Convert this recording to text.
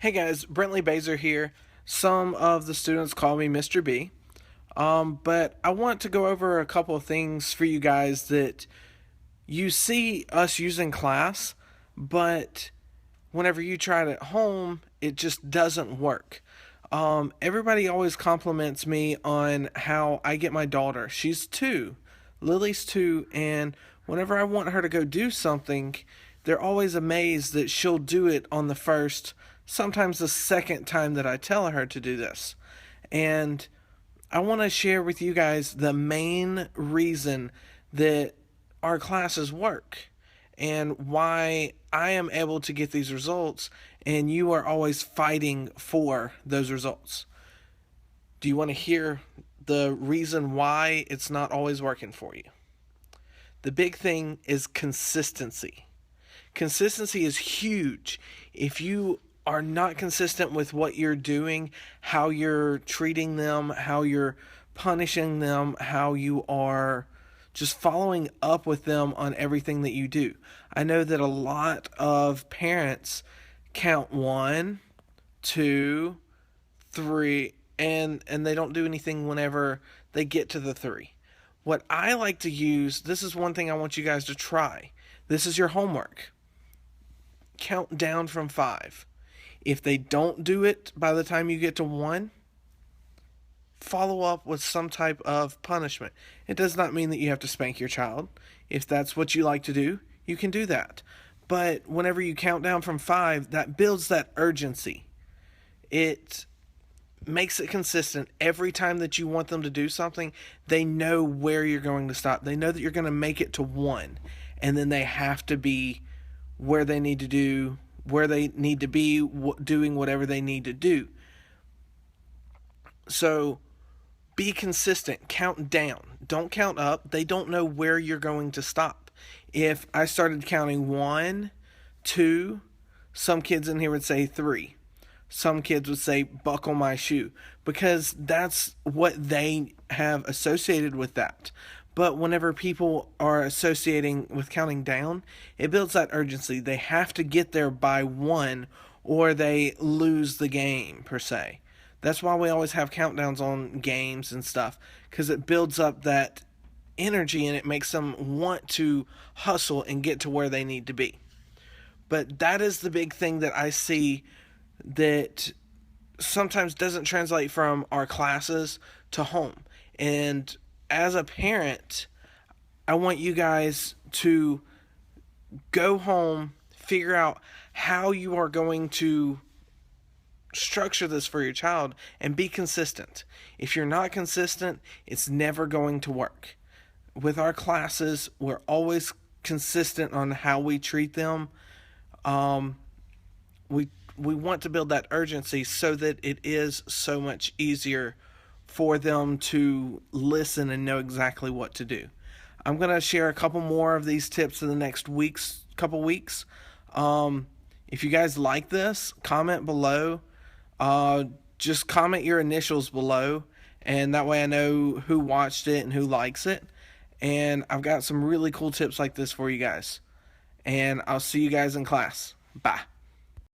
Hey guys, Brently Bazor here. Some of the students call me Mr. B. But I want to go over a couple of things for you guys that you see us use in class, but whenever you try it at home, it just doesn't work. Everybody always compliments me on how I get my daughter. She's 2. Lily's 2, and whenever I want her to go do something, they're always amazed that she'll do it on the first, sometimes the second time that I tell her to do this. And I want to share with you guys the main reason that our classes work and why I am able to get these results and you are always fighting for those results. Do you want to hear the reason why it's not always working for you? The big thing is consistency. Consistency is huge. If you are not consistent with what you're doing, how you're treating them, how you're punishing them, how you are just following up with them on everything that you do. I know that a lot of parents count 1, 2, 3, and they don't do anything whenever they get to the 3. What I like to use, this is one thing I want you guys to try. This is your homework. Count down from 5. If they don't do it by the time you get to 1, follow up with some type of punishment. It does not mean that you have to spank your child. If that's what you like to do, you can do that. But whenever you count down from 5, that builds that urgency. It makes it consistent. Every time that you want them to do something, they know where you're going to stop. They know that you're going to make it to 1, and then they have to be where they need to be doing whatever they need to do. So be consistent. Count down. Don't count up. They don't know where you're going to stop. If I started counting 1, 2, some kids in here would say 3. Some kids would say buckle my shoe, because that's what they have associated with that. But whenever people are associating with counting down, it builds that urgency. They have to get there by 1 or they lose the game, per se. That's why we always have countdowns on games and stuff, because it builds up that energy and it makes them want to hustle and get to where they need to be. But that is the big thing that I see that sometimes doesn't translate from our classes to home. And as a parent, I want you guys to go home, figure out how you are going to structure this for your child, and be consistent. If you're not consistent, it's never going to work. With our classes, we're always consistent on how we treat them. We want to build that urgency so that it is so much easier for them to listen and know exactly what to do. I'm going to share a couple more of these tips in the next couple weeks. If you guys like this, comment below. Just comment your initials below, and that way I know who watched it and who likes it. And I've got some really cool tips like this for you guys. And I'll see you guys in class. Bye.